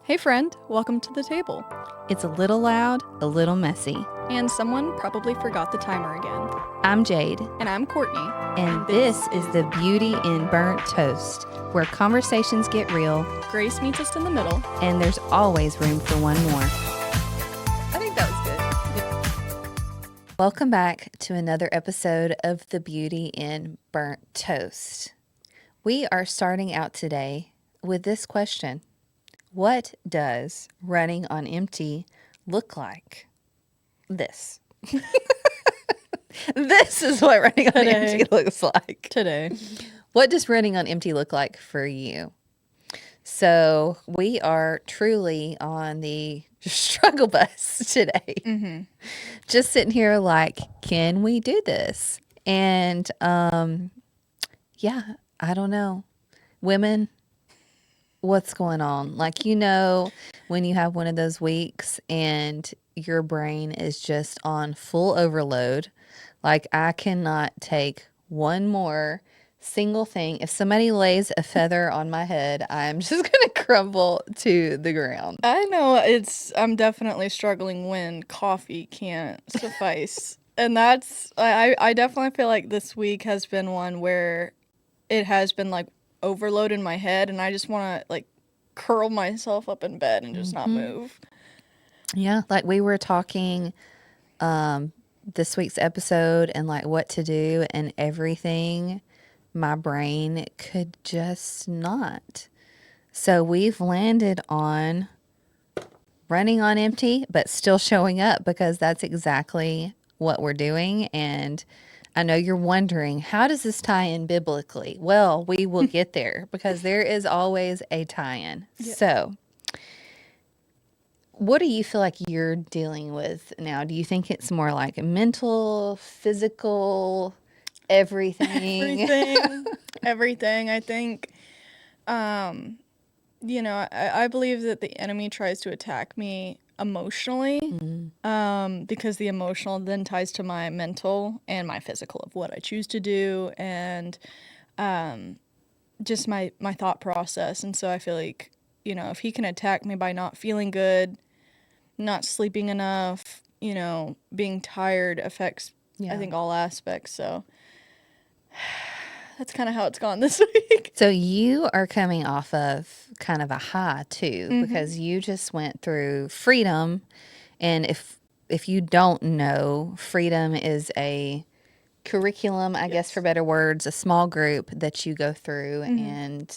Hey friend, welcome to the table. It's a little loud, a little messy. And someone probably forgot the timer again. I'm Jade, And I'm Courtney. and this is the Beauty in Burnt Toast, where conversations get real, Grace meets us in the middle. and there's always room for one more. I think that was good. Welcome back to another episode of the Beauty in Burnt Toast. We are starting out today with this question. What does running on empty look like? This. This is what running on empty looks like. Today. What does running on empty look like for you? So we are truly on the struggle bus today. Mm-hmm. Just sitting here like, can we do this? And yeah, I don't know. Women, what's going on? Like, when you have one of those weeks and your brain is just on full overload, like I cannot take one more single thing. If somebody lays a feather on my head, I'm just going to crumble to the ground. I know I'm definitely struggling when coffee can't suffice. And I definitely feel like this week has been one where it has been like overload in my head and I just want to like curl myself up in bed and just not move. Yeah, like we were talking this week's episode and like what to do and everything. My brain could just not. So we've landed on running on empty, but still showing up because that's exactly what we're doing. And I know you're wondering, how does this tie in biblically? Well, we will get there because there is always a tie-in. Yeah. So what do you feel like you're dealing with now? Do you think it's more like mental, physical, everything? Everything. I think, I believe that the enemy tries to attack me emotionally, because the emotional then ties to my mental and my physical of what I choose to do and just my thought process. And so I feel like, if he can attack me by not feeling good, not sleeping enough, being tired affects, I think, all aspects. So that's kind of how it's gone this week. So you are coming off of kind of a high too, because you just went through freedom. And if you don't know, freedom is a curriculum, I guess for better words, a small group that you go through and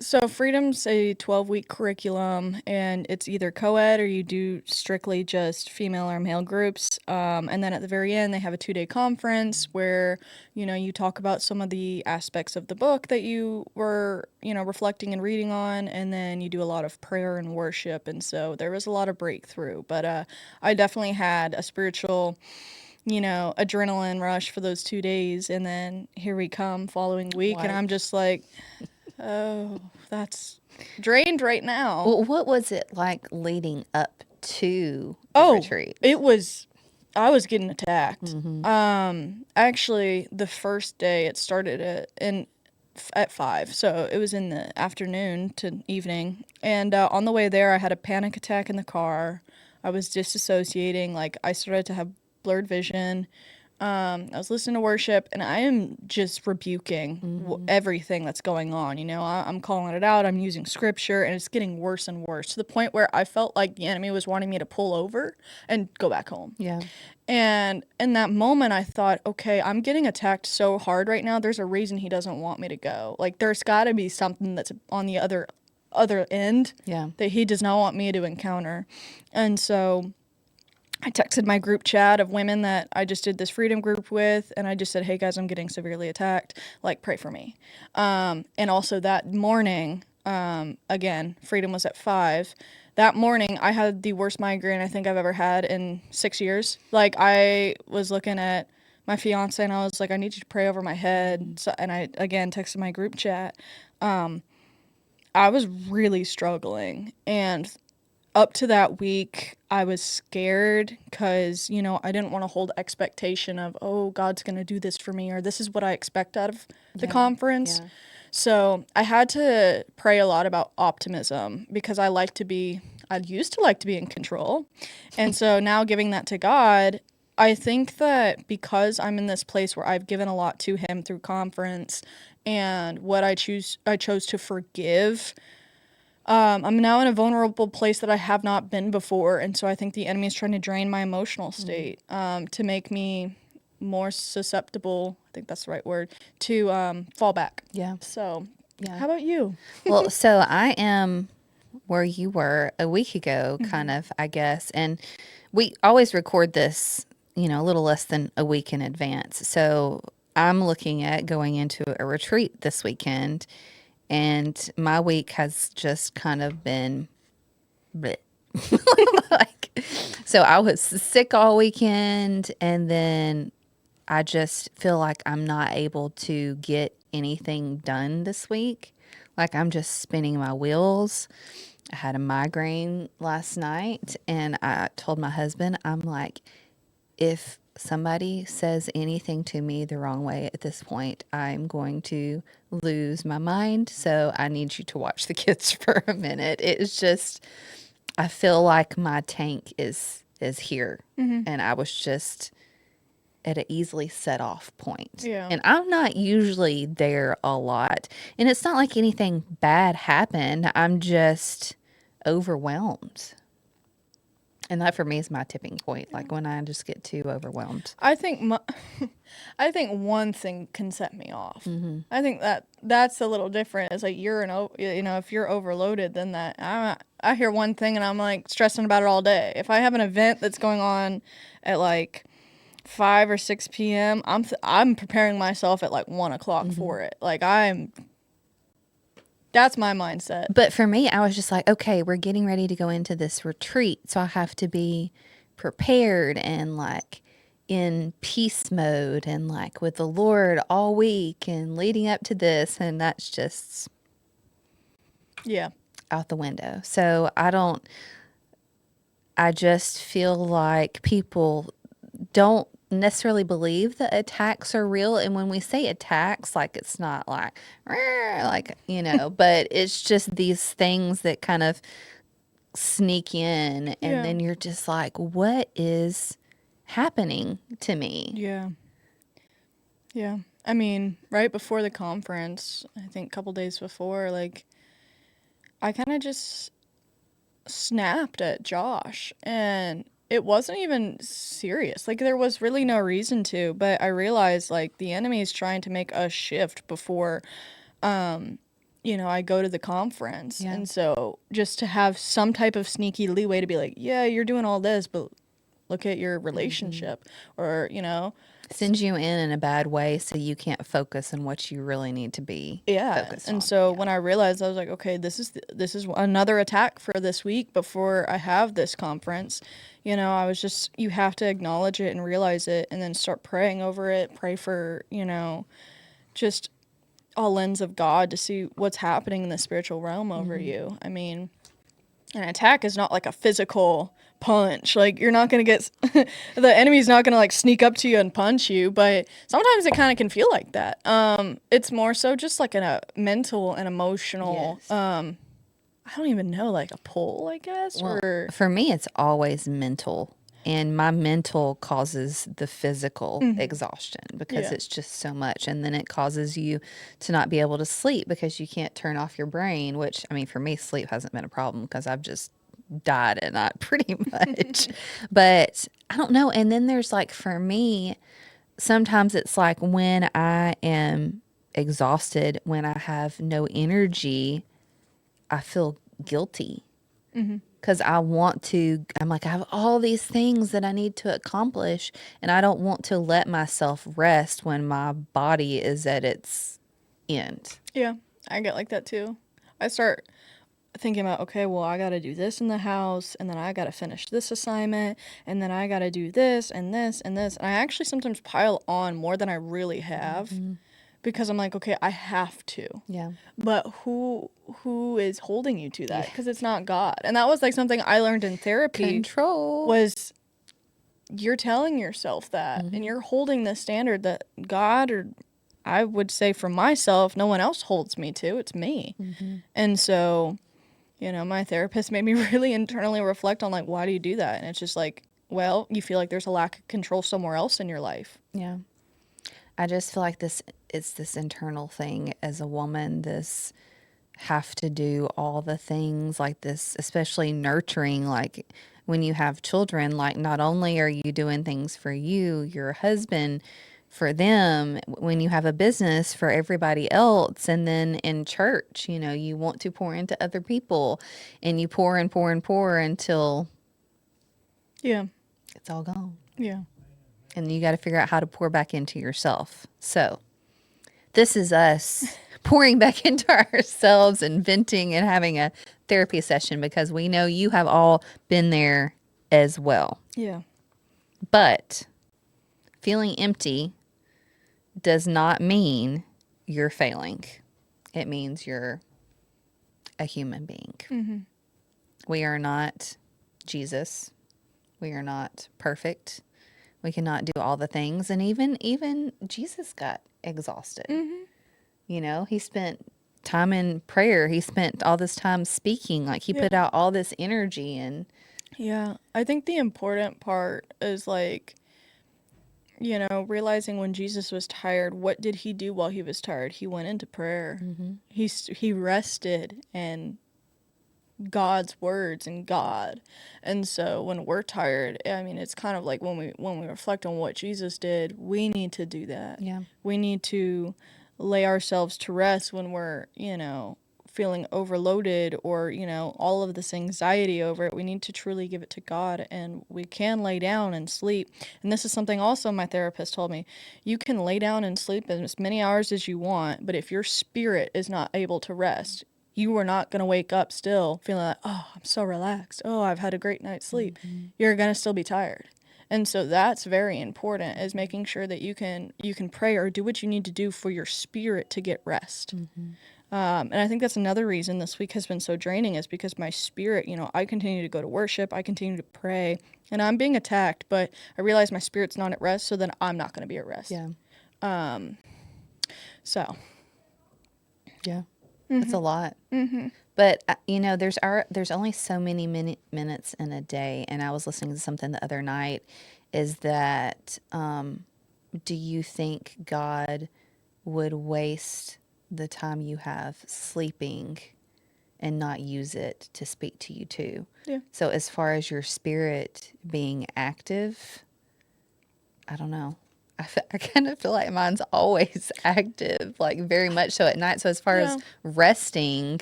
So Freedom's a 12-week curriculum, and it's either co-ed or you do strictly just female or male groups. And then at the very end, they have a 2-day conference where, you talk about some of the aspects of the book that you were, reflecting and reading on, and then you do a lot of prayer and worship. And so there was a lot of breakthrough. But I definitely had a spiritual, adrenaline rush for those 2 days. And then here we come following week, and I'm just like... Oh, that's drained right now. Well, what was it like leading up to the retreat? I was getting attacked. Actually, the first day it started at 5, so it was in the afternoon to evening. And on the way there, I had a panic attack in the car. I was disassociating. Like, I started to have blurred vision. I was listening to worship, and I am just rebuking everything that's going on. I'm calling it out. I'm using scripture, and it's getting worse and worse to the point where I felt like the enemy was wanting me to pull over and go back home. Yeah. And in that moment, I thought, okay, I'm getting attacked so hard right now. There's a reason he doesn't want me to go. Like, there's got to be something that's on the other end that he does not want me to encounter. And so I texted my group chat of women that I just did this freedom group with, and I just said, hey guys, I'm getting severely attacked, like, pray for me. And also that morning, again, freedom was at 5. That morning, I had the worst migraine I think I've ever had in 6 years. Like, I was looking at my fiance, and I was like, I need you to pray over my head. So, and I, again, texted my group chat. I was really struggling, and up to that week, I was scared because, I didn't want to hold expectation of, oh, God's going to do this for me, or this is what I expect out of the conference. Yeah. So I had to pray a lot about optimism because I used to like to be in control. And so now giving that to God, I think that because I'm in this place where I've given a lot to him through conference and what I chose to forgive. I'm now in a vulnerable place that I have not been before. And so I think the enemy is trying to drain my emotional state, to make me more susceptible, I think that's the right word, to fall back. Yeah. So, Yeah. how about you? Well, so I am where you were a week ago, kind of, I guess. And we always record this, a little less than a week in advance. So I'm looking at going into a retreat this weekend, and my week has just kind of been bleh. Like, so I was sick all weekend, and then I just feel like I'm not able to get anything done this week. Like I'm just spinning my wheels. I had a migraine last night, and I told my husband, I'm like, if somebody says anything to me the wrong way at this point, I'm going to lose my mind. So I need you to watch the kids for a minute. It's just, I feel like my tank is here, and I was just at an easily set off point. Yeah. And I'm not usually there a lot. And it's not like anything bad happened. I'm just overwhelmed. And that for me is my tipping point, like when I just get too overwhelmed. I think I think one thing can set me off. I think that's a little different. It's like if you're overloaded, then I hear one thing and I'm like stressing about it all day. If I have an event that's going on at like 5 or 6 p.m., I'm preparing myself at like 1 o'clock for it. Like that's my mindset. But for me, I was just like, okay, we're getting ready to go into this retreat. So I have to be prepared and like in peace mode and like with the Lord all week and leading up to this. And that's just Yeah. out the window. So I just feel like people don't necessarily believe that attacks are real. And when we say attacks, like it's not like, but it's just these things that kind of sneak in. And Yeah. then you're just like, what is happening to me? Yeah. Yeah. I mean, right before the conference, I think a couple days before, like, I kind of just snapped at Josh, and it wasn't even serious. Like, there was really no reason to, but I realized, like, the enemy is trying to make us shift before, I go to the conference. Yeah. And so just to have some type of sneaky leeway to be like, yeah, you're doing all this, but look at your relationship, or, Sends you in a bad way so you can't focus on what you really need to be focused And on. so when I realized, I was like, okay, this is another attack for this week before I have this conference. I was just, you have to acknowledge it and realize it, and then start praying over it. Pray for, just a lens of God to see what's happening in the spiritual realm over you. I mean, an attack is not like a physical punch. Like, you're not going to get the enemy's not going to like sneak up to you and punch you, but sometimes it kind of can feel like that. It's more so just like a mental and emotional, Yes. I don't even know, like a pull, I guess. Well, or for me, it's always mental. And my mental causes the physical exhaustion because Yeah. it's just so much. And then it causes you to not be able to sleep because you can't turn off your brain, which, I mean, for me, sleep hasn't been a problem because I've just died at night pretty much. But I don't know. And then there's like, for me, sometimes it's like when I am exhausted, when I have no energy, I feel guilty because I'm like, I have all these things that I need to accomplish, and I don't want to let myself rest when my body is at its end. Yeah, I get like that too. I start thinking about, okay, well, I got to do this in the house, and then I got to finish this assignment, and then I got to do this and this and this. And I actually sometimes pile on more than I really have, because I'm like, okay, I have to. Yeah. But who is holding you to that? Because it's not God. And that was like something I learned in therapy. Control. Was you're telling yourself that, and you're holding the standard that God or I would say for myself, no one else holds me to. It's me. Mm-hmm. And so, my therapist made me really internally reflect on like, why do you do that? And it's just like, well, you feel like there's a lack of control somewhere else in your life. Yeah. I just feel like it's this internal thing as a woman, this have to do all the things like this, especially nurturing, like when you have children, like not only are you doing things for you, your husband, for them, when you have a business for everybody else, and then in church, you want to pour into other people and you pour and pour and pour until it's all gone. Yeah. And you got to figure out how to pour back into yourself. So this is us pouring back into ourselves and venting and having a therapy session because we know you have all been there as well. Yeah. But feeling empty does not mean you're failing. It means you're a human being. Mm-hmm. We are not Jesus. We are not perfect. We cannot do all the things. And even Jesus got exhausted. Mm-hmm. He spent time in prayer. He spent all this time speaking. Like he put out all this energy and yeah. I think the important part is like, realizing when Jesus was tired, what did he do while he was tired? He went into prayer. Mm-hmm. He rested in God's words and God. And so when we're tired, I mean, it's kind of like when we reflect on what Jesus did, we need to do that. Yeah. We need to lay ourselves to rest when we're, feeling overloaded or, all of this anxiety over it. We need to truly give it to God, and we can lay down and sleep. And this is something also my therapist told me. You can lay down and sleep as many hours as you want, but if your spirit is not able to rest, you are not going to wake up still feeling like, oh, I'm so relaxed. Oh, I've had a great night's sleep. Mm-hmm. You're going to still be tired. And so that's very important, is making sure that you can pray or do what you need to do for your spirit to get rest. Mm-hmm. And I think that's another reason this week has been so draining, is because my spirit, I continue to go to worship, I continue to pray, and I'm being attacked, but I realize my spirit's not at rest, so then I'm not going to be at rest. Yeah. So. Yeah. Mm-hmm. It's a lot. Mm-hmm. But, there's only so many minutes in a day, and I was listening to something the other night, is that do you think God would waste the time you have sleeping and not use it to speak to you too? Yeah. So as far as your spirit being active, I don't know. I kind of feel like mine's always active, like very much so at night. So as far as resting,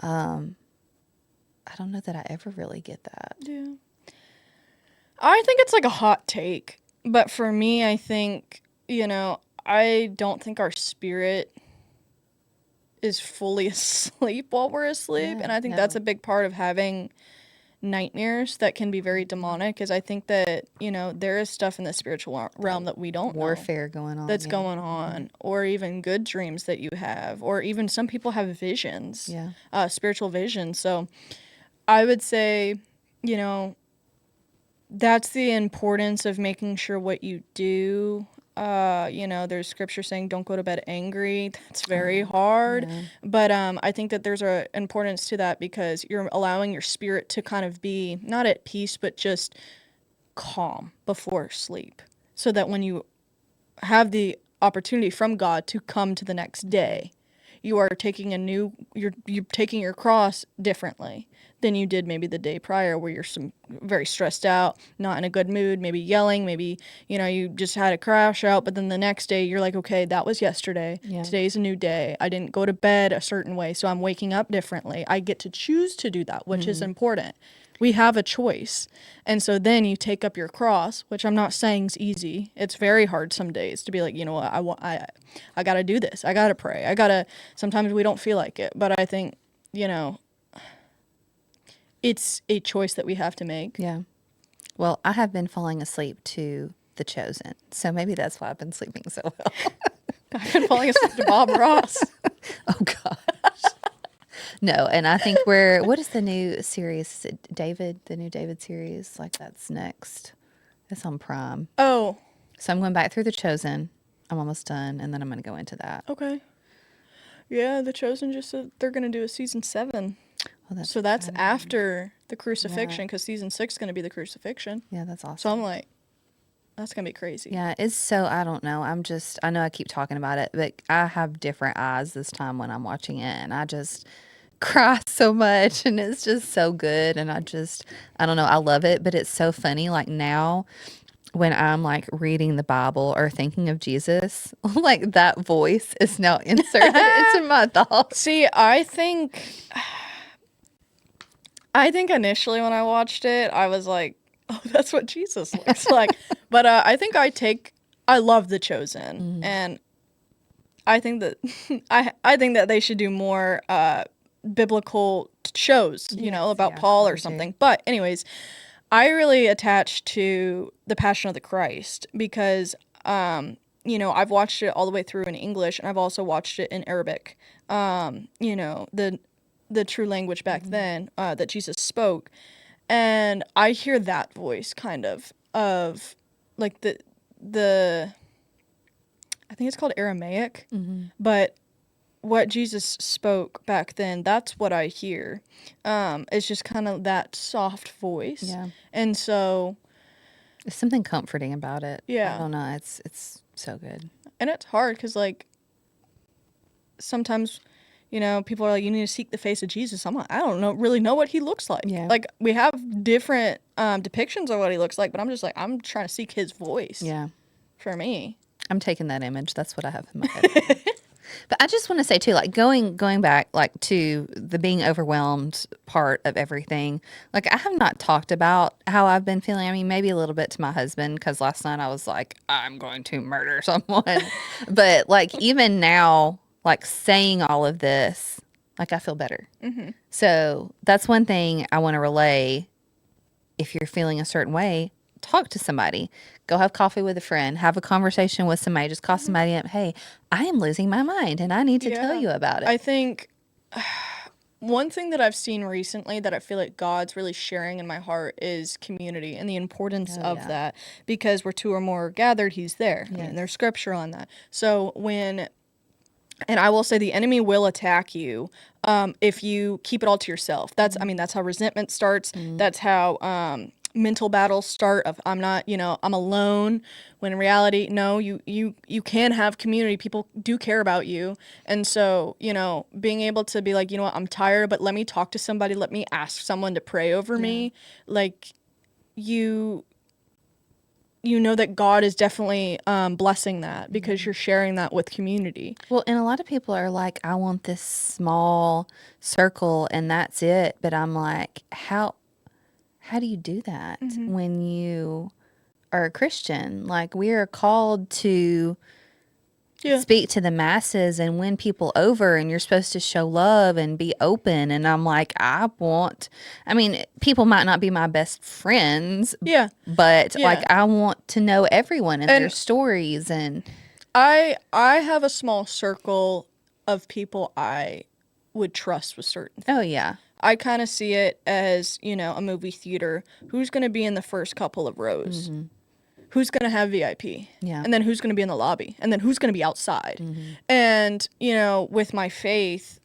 I don't know that I ever really get that. Yeah. I think it's like a hot take, but for me, I think, I don't think our spirit is fully asleep while we're asleep. Yeah, and I think that's a big part of having nightmares that can be very demonic, is I think that, there is stuff in the spiritual realm that we don't warfare know going on. That's going on, or even good dreams that you have, or even some people have visions, spiritual visions. So I would say, that's the importance of making sure what you do. There's scripture saying don't go to bed angry. That's very hard. Yeah. But I think that there's an importance to that, because you're allowing your spirit to kind of be not at peace, but just calm before sleep, so that when you have the opportunity from God to come to the next day, you are taking you're taking your cross differently than you did maybe the day prior, where you're very stressed out, not in a good mood, maybe yelling, maybe, you just had a crash out, but then the next day you're like, okay, that was yesterday. Yeah. Today's a new day. I didn't go to bed a certain way, so I'm waking up differently. I get to choose to do that, which is important. We have a choice. And so then you take up your cross, which I'm not saying is easy. It's very hard some days to be like, what, I got to do this. I got to pray. Sometimes we don't feel like it, but I think, it's a choice that we have to make. Yeah. Well, I have been falling asleep to The Chosen, so maybe that's why I've been sleeping so well. I've been falling asleep to Bob Ross. Oh, gosh. No, and I think what is the new series? Is it David, the new David series? Like, that's next. It's on Prime. Oh. So I'm going back through The Chosen. I'm almost done, and then I'm going to go into that. Okay. Yeah, The Chosen just said they're going to do a season 7. Oh, so that's exciting. after the crucifixion, because season 6 is going to be the crucifixion. Yeah, that's awesome. So I'm like, that's going to be crazy. Yeah, it's so, I don't know. I know I keep talking about it, but I have different eyes this time when I'm watching it, and I just cry so much, and it's just so good. And I don't know, I love it, but it's so funny. Like now, when I'm like reading the Bible or thinking of Jesus, like that voice is now inserted into my thoughts. See, I think initially when I watched it, I was like, oh, that's what Jesus looks like. But I think I love The Chosen, and I think that I think that they should do more biblical shows, about Paul or something. But anyways, I really attach to The Passion of the Christ because I've watched it all the way through in English, and I've also watched it in Arabic. The true language back then that Jesus spoke, and I hear that voice kind of like the I think it's called Aramaic, but what Jesus spoke back then, that's what I hear. It's just kind of that soft voice. Yeah. And so There's something comforting about it. Yeah. I don't know. It's so good. And it's hard because, like, sometimes, people are like, you need to seek the face of Jesus. I'm like, I don't really know what he looks like. Yeah. Like, we have different depictions of what he looks like, but I'm just like, I'm trying to seek his voice. Yeah. For me. I'm taking that image. That's what I have in my head. But I just want to say too, like going back like to the being overwhelmed part of everything. Like I have not talked about how I've been feeling. I mean, maybe a little bit to my husband because last night I was like, I'm going to murder someone. But like even now, like saying all of this, like I feel better. Mm-hmm. So that's one thing I want to relay. If you're feeling a certain way, talk to somebody. Go have coffee with a friend. Have a conversation with somebody. Just call somebody up. Hey, I am losing my mind and I need to tell you about it. I think one thing that I've seen recently that I feel like God's really sharing in my heart is community and the importance of that. Because where 2 or more are gathered, he's there. I mean, there's scripture on that. So and I will say the enemy will attack you if you keep it all to yourself. That's how resentment starts. That's how mental battles start of I'm not, I'm alone, when in reality, no, you can have community. People do care about you. And so, being able to be like, what, I'm tired, but let me talk to somebody, let me ask someone to pray over me. Like you know that God is definitely blessing that because you're sharing that with community. Well, and a lot of people are like, I want this small circle and that's it. But I'm like, how do you do that when you are a Christian? Like we are called to speak to the masses and win people over, and you're supposed to show love and be open. And I'm like, people might not be my best friends. Yeah. But like, I want to know everyone and their stories. And I have a small circle of people I would trust with certain things. Oh, yeah. I kind of see it as, a movie theater. Who's going to be in the first couple of rows? Mm-hmm. Who's going to have VIP? Yeah. And then who's going to be in the lobby? And then who's going to be outside? Mm-hmm. And, with my faith,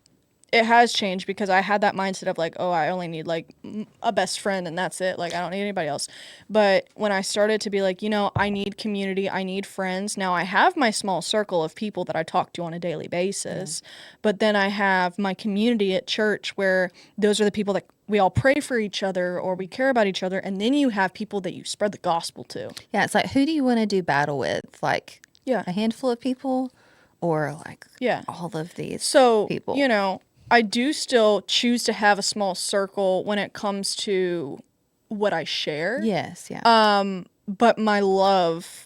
it has changed because I had that mindset of like, oh, I only need like a best friend and that's it. Like, I don't need anybody else. But when I started to be like, I need community, I need friends. Now I have my small circle of people that I talk to on a daily basis. Yeah. But then I have my community at church where those are the people that we all pray for each other or we care about each other. And then you have people that you spread the gospel to. Yeah. It's like, who do you want to do battle with? Like a handful of people or like all of these people? I do still choose to have a small circle when it comes to what I share. Yes, yeah. But my love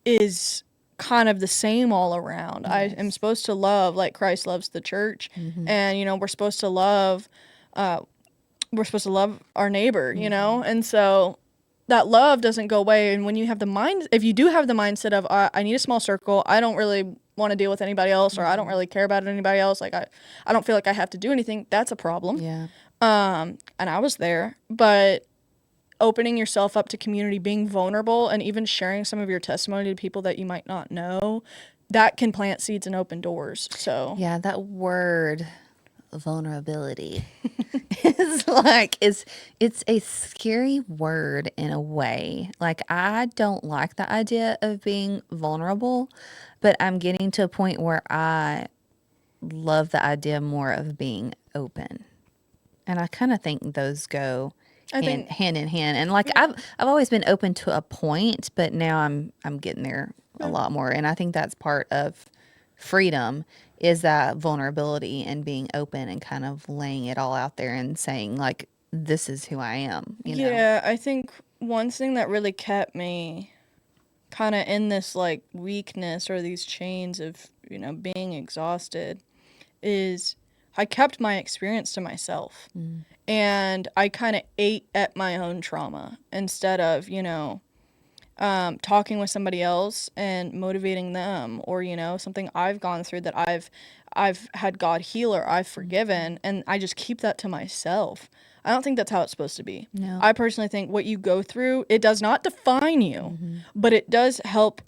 is kind of the same all around. Yes. I am supposed to love like Christ loves the church. Mm-hmm. And, we're supposed to love our neighbor, And so that love doesn't go away. And when you have if you do have the mindset of, I need a small circle, I don't really want to deal with anybody else, or I don't really care about anybody else. Like I don't feel like I have to do anything. That's a problem. Yeah. And I was there, but opening yourself up to community, being vulnerable, and even sharing some of your testimony to people that you might not know, that can plant seeds and open doors. So Yeah, that word vulnerability is like it's a scary word in a way. Like I don't like the idea of being vulnerable, but I'm getting to a point where I love the idea more of being open. And I kind of think those go I think, hand in hand. And like I've always been open to a point, but now I'm getting there a lot more. And I think that's part of freedom is that vulnerability and being open and kind of laying it all out there and saying like this is who I am, you know. yeah, I think one thing that really kept me kind of in this like weakness or these chains of, being exhausted is I kept my experience to myself. And I kind of ate at my own trauma instead of, talking with somebody else and motivating them, or something I've gone through that I've had God heal or I've forgiven, and I just keep that to myself. I don't think that's how it's supposed to be. No. I personally think what you go through, it does not define you, but it does help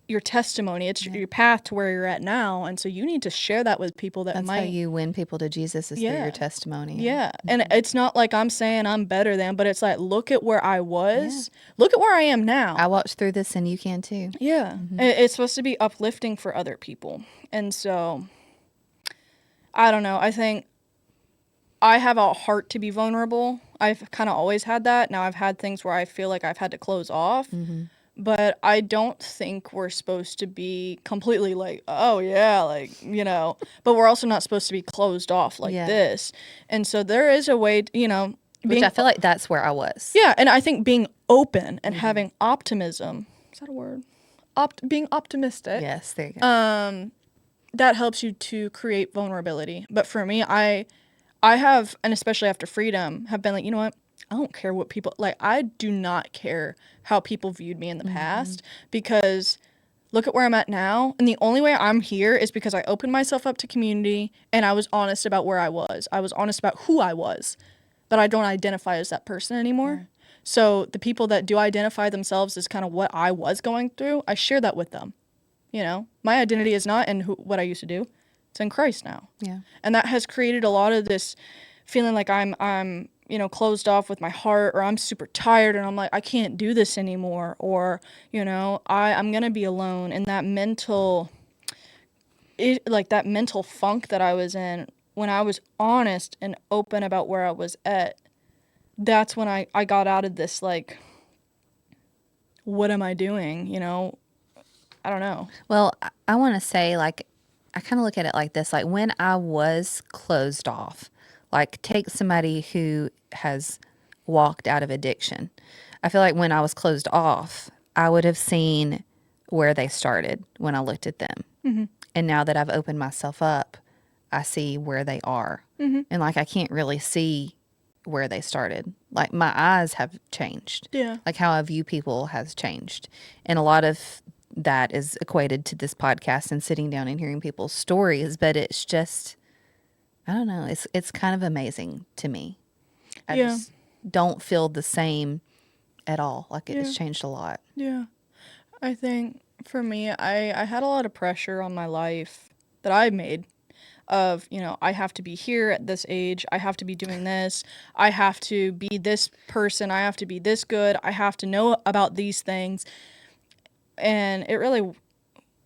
your testimony. It's your path to where you're at now, and so you need to share that with people that That's might. how you win people to Jesus is through your testimony. Yeah. And it's not like I'm saying I'm better than, but it's like, look at where I was. Look at where I am now. I walked through this and you can too. Yeah. It's supposed to be uplifting for other people. And so, I don't know. I think I have a heart to be vulnerable. I've kind of always had that. Now I've had things where I feel like I've had to close off. But I don't think we're supposed to be completely like, oh yeah, like, but we're also not supposed to be closed off like this. And so there is a way, Which I feel like that's where I was. Yeah, and I think being open and having optimism, is that a word? Being optimistic. Yes, there you go. That helps you to create vulnerability. But for me, I have, and especially after freedom, have been like, you know what? I don't care what people like. I do not care how people viewed me in the past, because look at where I'm at now. And the only way I'm here is because I opened myself up to community and I was honest about where I was. I was honest about who I was, but I don't identify as that person anymore. So the people that do identify themselves as kind of what I was going through, I share that with them. My identity is not in what I used to do. It's in Christ now. Yeah. And that has created a lot of this feeling like I'm closed off with my heart, or I'm super tired and I'm like, I can't do this anymore, or, I'm going to be alone. And that mental funk that I was in when I was honest and open about where I was at, that's when I got out of this, like, what am I doing? I don't know. Well, I want to say, like, I kind of look at it like this. Like, when I was closed off, like, take somebody who has walked out of addiction. I feel like when I was closed off, I would have seen where they started when I looked at them. And now that I've opened myself up, I see where they are. And, like, I can't really see where they started. Like, my eyes have changed. Yeah. Like, how I view people has changed. And a lot of that is equated to this podcast and sitting down and hearing people's stories, but it's just, I don't know, it's kind of amazing to me. I just don't feel the same at all. Like it has changed a lot. Yeah. I think for me, I had a lot of pressure on my life that I made of, I have to be here at this age. I have to be doing this. I have to be this person. I have to be this good. I have to know about these things. And it really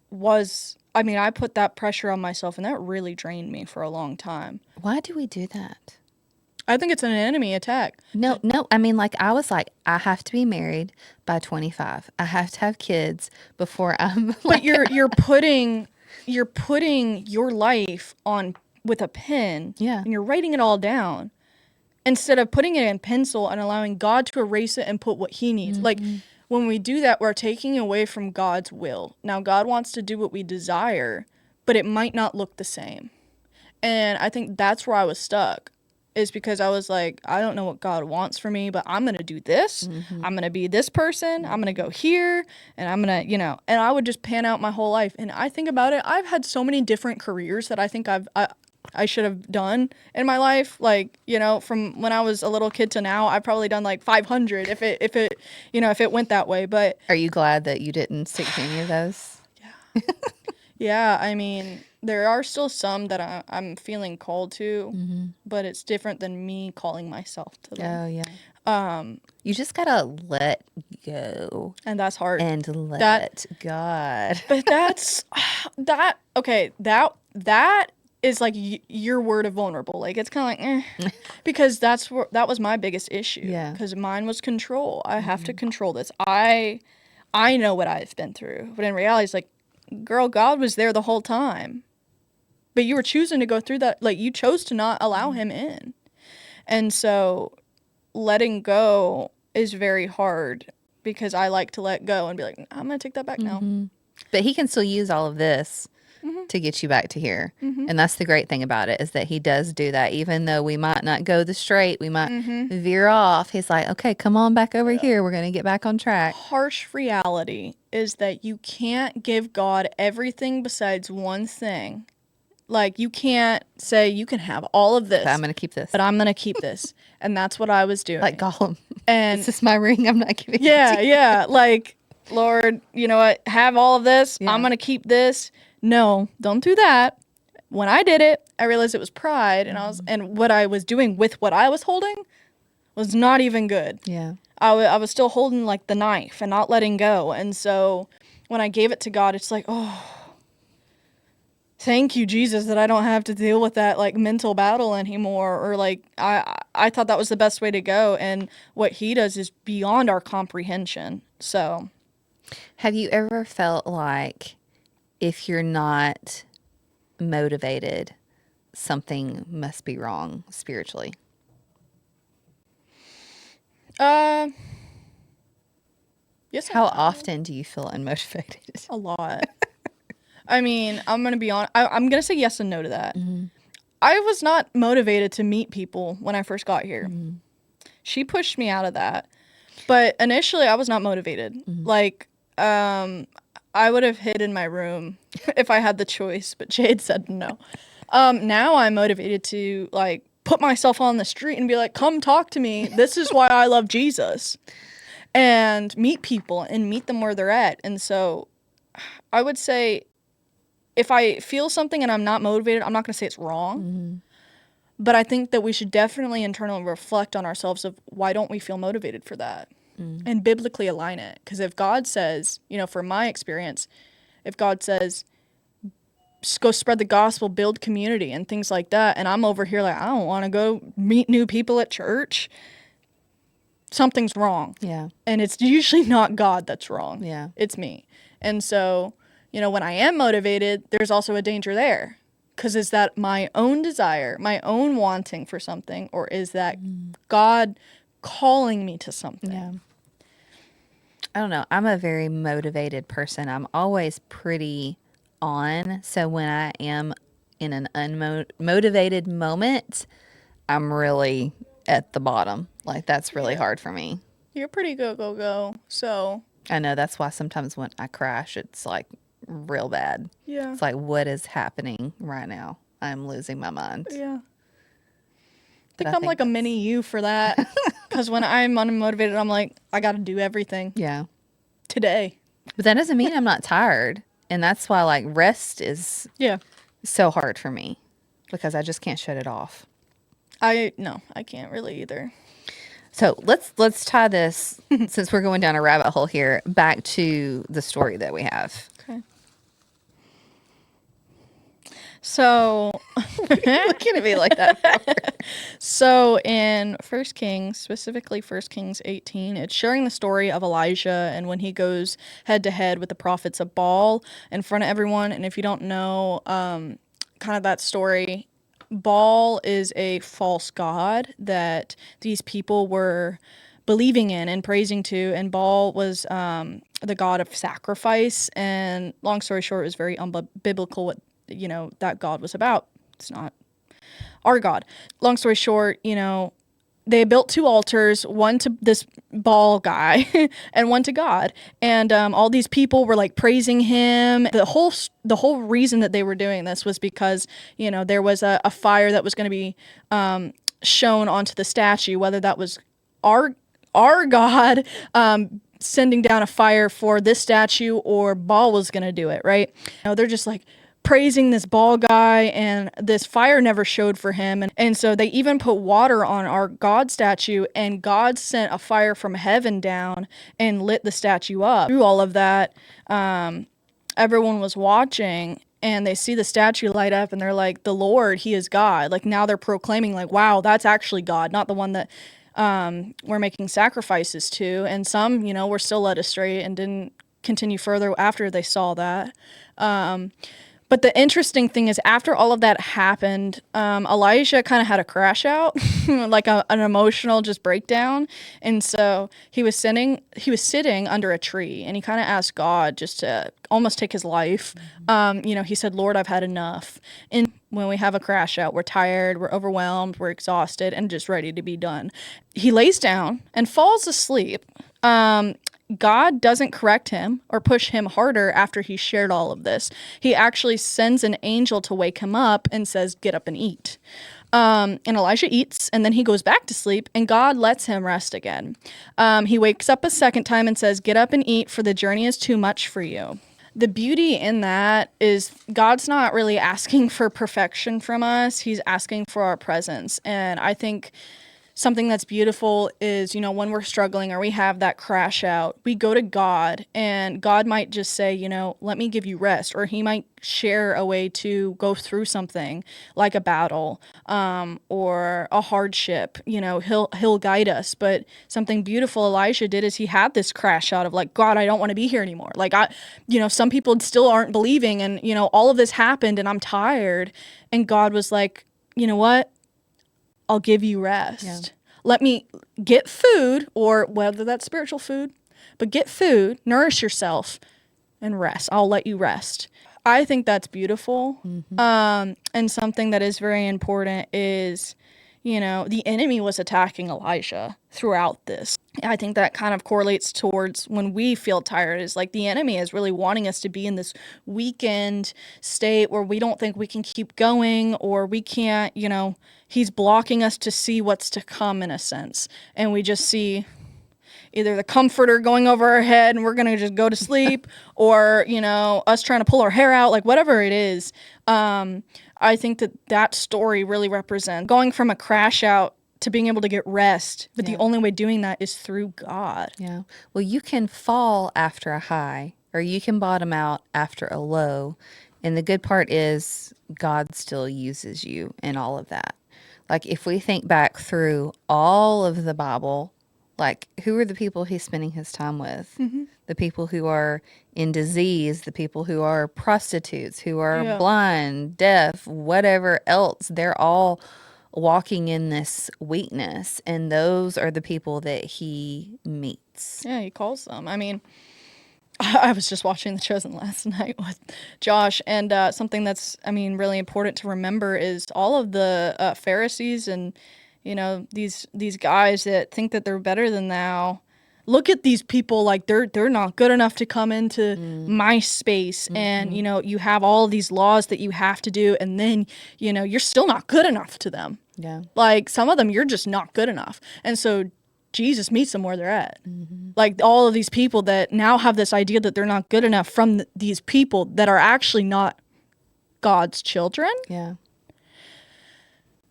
was, I put that pressure on myself, and that really drained me for a long time. Why do we do that? I think it's an enemy attack. No. Like, I was like, I have to be married by 25. I have to have kids before I'm like, But you're putting your life on with a pen. Yeah. And you're writing it all down instead of putting it in pencil and allowing God to erase it and put what he needs. Like, when we do that, we're taking away from God's will. Now, God wants to do what we desire, but it might not look the same. And I think that's where I was stuck, is because I was like, I don't know what God wants for me, but I'm going to do this. I'm going to be this person. I'm going to go here, and I'm going to, and I would just pan out my whole life. And I think about it, I've had so many different careers that I think I should have done in my life. Like, from when I was a little kid to now, I've probably done like 500 if it went that way. But are you glad that you didn't stick to any of those? yeah. Yeah, I mean, there are still some that I'm feeling called to, but it's different than me calling myself to them. Oh, yeah. You just gotta let go. And that's hard. And let God. But that's okay, that is like your word of vulnerable. Like, it's kind of like, because that was my biggest issue. Yeah. Because mine was control. I have to control this. I know what I've been through, but in reality, it's like, girl, God was there the whole time. But you were choosing to go through that. Like, you chose to not allow him in. And so letting go is very hard because I like to let go and be like, I'm going to take that back now. But he can still use all of this to get you back to here. And that's the great thing about it, is that he does do that. Even though we might not go the straight, we might veer off. He's like, okay, come on back over here. We're going to get back on track. Harsh reality is that you can't give God everything besides one thing. Like, you can't say, you can have all of this. But I'm going to keep this. But I'm going to keep this. And that's what I was doing. Like Gollum. And this is my ring. I'm not giving it to you. Yeah. Like, Lord, you know what? Have all of this. Yeah. I'm going to keep this. No, don't do that. When I did it, I realized it was pride. And what I was doing with what I was holding was not even good. Yeah. I was still holding like the knife and not letting go. And so when I gave it to God, it's like, oh, thank you, Jesus, that I don't have to deal with that like mental battle anymore. Or like, I thought that was the best way to go. And what he does is beyond our comprehension. So have you ever felt like if you're not motivated, something must be wrong spiritually? Yes. How often do you feel unmotivated? A lot. I mean, I'm going to be honest. I'm going to say yes and no to that. I was not motivated to meet people when I first got here. She pushed me out of that. But initially, I was not motivated. Like, I would have hid in my room if I had the choice, but Jade said no. Now I'm motivated to, like, put myself on the street and be like, come talk to me. This is why I love Jesus. And meet people and meet them where they're at. And so I would say, if I feel something and I'm not motivated, I'm not going to say it's wrong. But I think that we should definitely internally reflect on ourselves of why don't we feel motivated for that? And biblically align it. Because if God says, from my experience, if God says, go spread the gospel, build community and things like that, and I'm over here like, I don't want to go meet new people at church, something's wrong. Yeah. And it's usually not God that's wrong. Yeah. It's me. And so, when I am motivated, there's also a danger there. Because is that my own desire, my own wanting for something, or is that God calling me to something? Yeah. I don't know. I'm a very motivated person. I'm always pretty on. So when I am in an unmotivated moment, I'm really at the bottom. Like, that's really hard for me. You're pretty go. So I know that's why sometimes when I crash, it's like real bad. Yeah. It's like, what is happening right now? I'm losing my mind. Yeah. I think like a mini you for that. Because when I'm unmotivated, I'm like, I got to do everything. Yeah. Today. But that doesn't mean I'm not tired. And that's why like rest is so hard for me. Because I just can't shut it off. I can't really either. So let's tie this, since we're going down a rabbit hole here, back to the story that we have. Okay. So, looking at me like that. So in 1 Kings, specifically 1 Kings 18, it's sharing the story of Elijah and when he goes head to head with the prophets of Baal in front of everyone. And if you don't know kind of that story, Baal is a false god that these people were believing in and praising to, and Baal was the god of sacrifice. And long story short, it was very unbiblical what that god was about. It's not our God. Long story short, they built 2 altars, one to this Baal guy and one to God. And all these people were like praising him. The whole reason that they were doing this was because, you know, there was a fire that was going to be shown onto the statue, whether that was our God sending down a fire for this statue or Baal was going to do it, right? You know, they're just like praising this Baal guy, and this fire never showed for him. And so they even put water on our God statue, and God sent a fire from heaven down and lit the statue up. Through all of that, everyone was watching, and they see the statue light up, and they're like, the Lord, he is God. Like, now they're proclaiming, like, wow, that's actually God, not the one that we're making sacrifices to. And some, you know, were still led astray and didn't continue further after they saw that. But the interesting thing is, after all of that happened, Elijah kind of had a crash out, like an emotional just breakdown. And so he was sitting under a tree, and he kind of asked God just to almost take his life. You know, he said, Lord, I've had enough. And when we have a crash out, we're tired, we're overwhelmed, we're exhausted, and just ready to be done. He lays down and falls asleep. God doesn't correct him or push him harder after he shared all of this. He actually sends an angel to wake him up and says, get up and eat. And Elijah eats, and then he goes back to sleep, and God lets him rest again. He wakes up a second time and says, get up and eat, for the journey is too much for you. The beauty in that is God's not really asking for perfection from us. He's asking for our presence. And I think something that's beautiful is, you know, when we're struggling or we have that crash out, we go to God, and God might just say, you know, let me give you rest. Or he might share a way to go through something like a battle or a hardship. You know, he'll guide us. But something beautiful Elijah did is he had this crash out of like, God, I don't want to be here anymore. Like, some people still aren't believing, and, you know, all of this happened and I'm tired. And God was like, you know what? I'll give you rest. Yeah. Let me get food, or whether that's spiritual food, but get food, nourish yourself, and rest. I'll let you rest. I think that's beautiful. Mm-hmm. And something that is very important is, you know, the enemy was attacking Elijah throughout this. I think that kind of correlates towards when we feel tired, is like the enemy is really wanting us to be in this weakened state where we don't think we can keep going, or we can't, you know, he's blocking us to see what's to come in a sense. And we just see either the comforter going over our head and we're going to just go to sleep or, you know, us trying to pull our hair out, like whatever it is. I think that story really represents going from a crash out to being able to get rest. But the only way doing that is through God. Yeah. Well, you can fall after a high, or you can bottom out after a low. And the good part is God still uses you in all of that. Like, if we think back through all of the Bible, like, who are the people he's spending his time with? Mm-hmm. The people who are in disease, the people who are prostitutes, who are blind, deaf, whatever else. They're all walking in this weakness, and those are the people that he meets. Yeah, he calls them. I mean, I was just watching The Chosen last night with Josh, and something that's, I mean, really important to remember is all of the Pharisees and, you know, these guys that think that they're better than thou. Look at these people, like they're not good enough to come into my space. Mm-hmm. And, you know, you have all of these laws that you have to do, and then, you know, you're still not good enough to them. Yeah. Like, some of them, you're just not good enough. And so Jesus meets them where they're at. Mm-hmm. Like, all of these people that now have this idea that they're not good enough from these people that are actually not God's children. Yeah.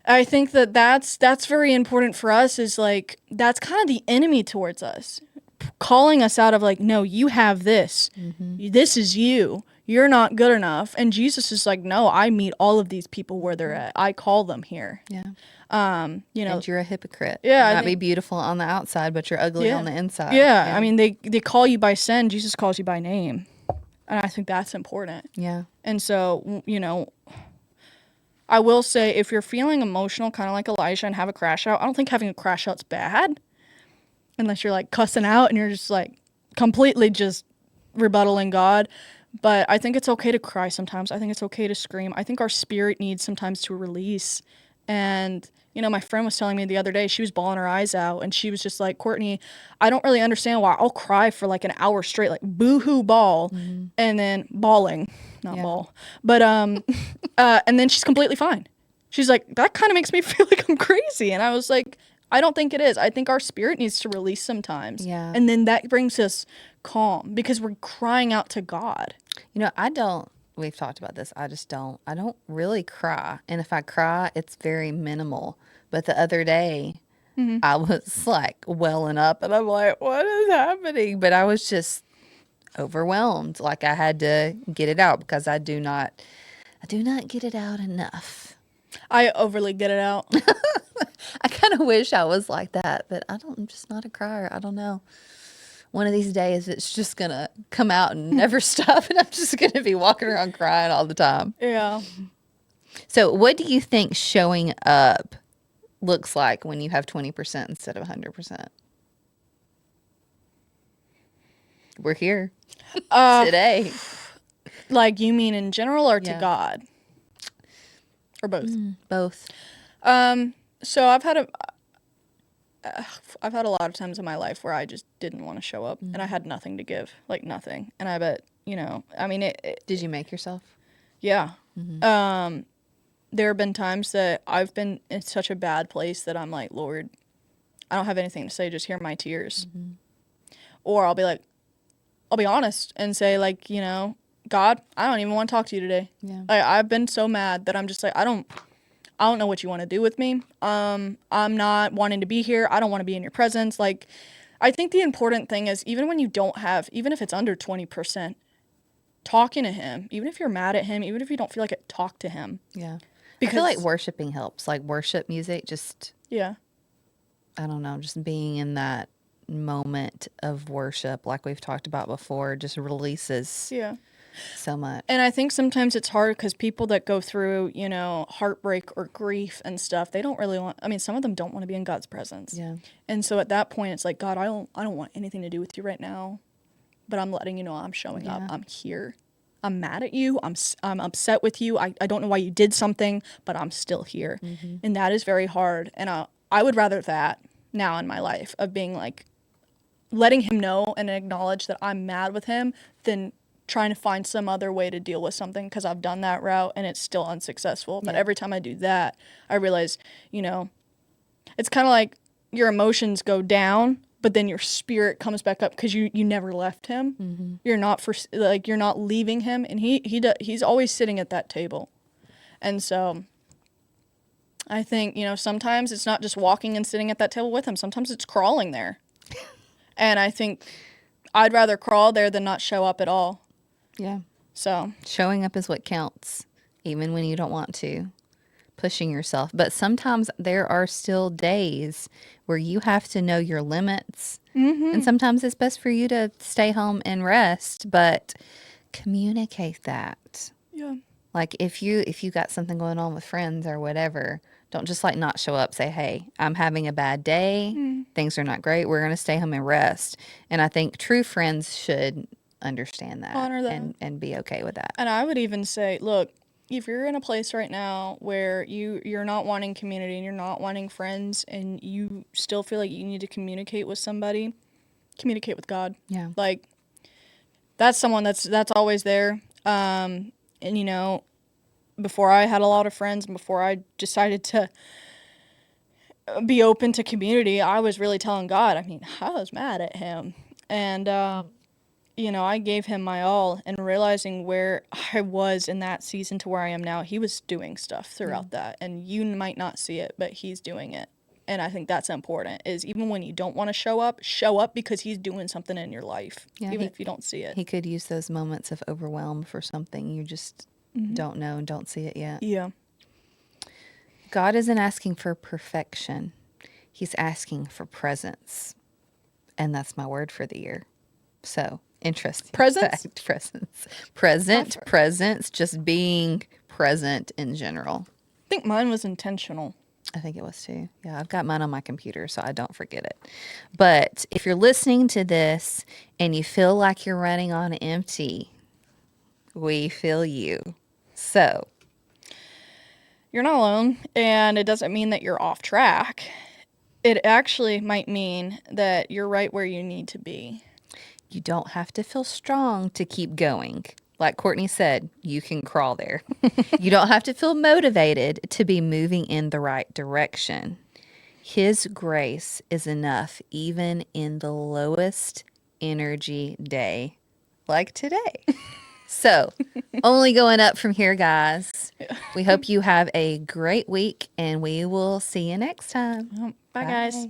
I think that's very important for us, is like, that's kind of the enemy towards us, calling us out of like, no, you have this. Mm-hmm. This is you. You're not good enough. And Jesus is like, no, I meet all of these people where they're at. I call them here. Yeah. You know, and you're a hypocrite. Yeah. You might be beautiful on the outside, but you're ugly on the inside. Yeah. I mean, they call you by sin. Jesus calls you by name. And I think that's important. Yeah. And so, you know, I will say, if you're feeling emotional, kind of like Elijah, and have a crash out, I don't think having a crash out's bad. Unless you're like cussing out and you're just like completely just rebuttaling God. But I think it's okay to cry sometimes. I think it's okay to scream. I think our spirit needs sometimes to release And, you know, my friend was telling me the other day, she was bawling her eyes out, and she was just like, Courtney, I don't really understand why I'll cry for like an hour straight, like boo-hoo bawl, and then bawling, not ball. But, and then she's completely fine. She's like, that kind of makes me feel like I'm crazy. And I was like, I don't think it is. I think our spirit needs to release sometimes. Yeah. And then that brings us calm because we're crying out to God. You know, we've talked about this. I don't really cry. And if I cry, it's very minimal. But the other day, I was like welling up and I'm like, what is happening? But I was just overwhelmed. Like I had to get it out because I do not get it out enough. I overly get it out. I kind of wish I was like that, but I'm just not a crier. I don't know. One of these days it's just going to come out and never stop, and I'm just going to be walking around crying all the time. Yeah. So what do you think showing up looks like when you have 20% instead of 100%? We're here today. Like, you mean in general or to Yeah. God? Or both? Both. So I've had a lot of times in my life where I just didn't want to show up, and I had nothing to give, like nothing. And I bet, you know, I mean, Did you make yourself? yeah. There have been times that I've been in such a bad place that I'm like, Lord, I don't have anything to say, just hear my tears. Or I'll be honest and say, like, you know, God, I don't even want to talk to you today. Yeah. I've been so mad that I'm just like, I don't know what you want to do with me. I'm not wanting to be here. I don't want to be in your presence. Like, I think the important thing is, even when you don't have, even if it's under 20%, talking to him, even if you're mad at him, even if you don't feel like it, talk to him. Yeah. Because, I feel like worshiping helps. Like worship music, just, yeah. I don't know, just being in that moment of worship, like we've talked about before, just releases Yeah. so much. And I think sometimes it's hard because people that go through, you know, heartbreak or grief and stuff, they don't really want, I mean, some of them don't want to be in God's presence. Yeah. And so at that point, it's like, God, I don't want anything to do with you right now, but I'm letting you know I'm showing up. I'm here. I'm mad at you. I'm upset with you. I don't know why you did something, but I'm still here. And that is very hard. And I would rather that now in my life, of being like, letting him know and acknowledge that I'm mad with him, than trying to find some other way to deal with something, because I've done that route and it's still unsuccessful. But every time I do that, I realize, you know, it's kind of like your emotions go down, but then your spirit comes back up because you never left him. You're not you're not leaving him, and he's always sitting at that table. And so I think, you know, sometimes it's not just walking and sitting at that table with him. Sometimes it's crawling there. And I think I'd rather crawl there than not show up at all. Yeah. So Showing up is what counts, even when you don't want to. Pushing yourself. But sometimes there are still days where you have to know your limits. And sometimes it's best for you to stay home and rest, but communicate that. yeah. Like if you got something going on with friends or whatever, don't just like not show up. Say, hey, I'm having a bad day. Things are not great. We're going to stay home and rest. And I think true friends should understand that, Honor that. and be okay with that. And I would even say, look, if you're in a place right now where you're not wanting community and you're not wanting friends, and you still feel like you need to communicate with somebody, communicate with God. Yeah. Like, that's someone that's always there. And, you know, before I had a lot of friends and before I decided to be open to community, I was really telling God, I mean, I was mad at him. And, you know, I gave him my all, and realizing where I was in that season to where I am now, he was doing stuff throughout that. And you might not see it, but he's doing it. And I think that's important, is even when you don't want to show up because he's doing something in your life, even if you don't see it. He could use those moments of overwhelm for something you just don't know and don't see it yet. Yeah. God isn't asking for perfection. He's asking for presence. And that's my word for the year. So, interesting. Presence? Fact. Presence. Presence, just being present in general. I think mine was intentional. I think it was too. Yeah, I've got mine on my computer, so I don't forget it. But if you're listening to this and you feel like you're running on empty, we feel you. So, you're not alone, and it doesn't mean that you're off track. It actually might mean that you're right where you need to be. You don't have to feel strong to keep going. Like Courtney said, you can crawl there. You don't have to feel motivated to be moving in the right direction. His grace is enough even in the lowest energy day, like today. So, only going up from here, guys. We hope you have a great week, and we will see you next time. Bye, guys.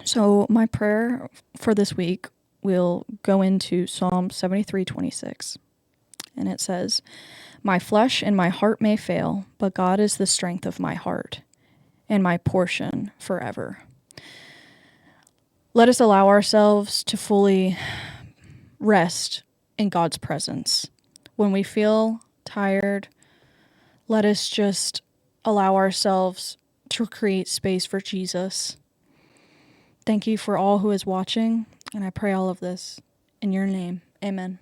So, my prayer for this week will go into Psalm 73:26. And it says, "My flesh and my heart may fail, but God is the strength of my heart and my portion forever." Let us allow ourselves to fully rest in God's presence. When we feel tired, let us just allow ourselves to create space for Jesus. Thank you for all who is watching, and I pray all of this in your name. Amen.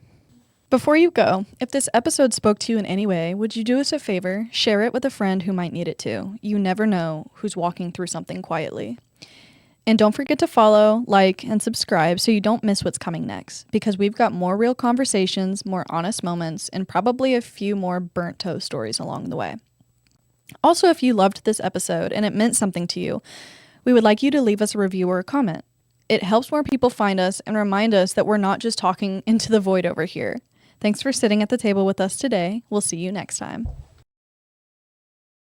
Before you go, if this episode spoke to you in any way, would you do us a favor? Share it with a friend who might need it too. You never know who's walking through something quietly. And don't forget to follow, like, and subscribe so you don't miss what's coming next, because we've got more real conversations, more honest moments, and probably a few more burnt toast stories along the way. Also, if you loved this episode and it meant something to you, we would like you to leave us a review or a comment. It helps more people find us and remind us that we're not just talking into the void over here. Thanks for sitting at the table with us today. We'll see you next time.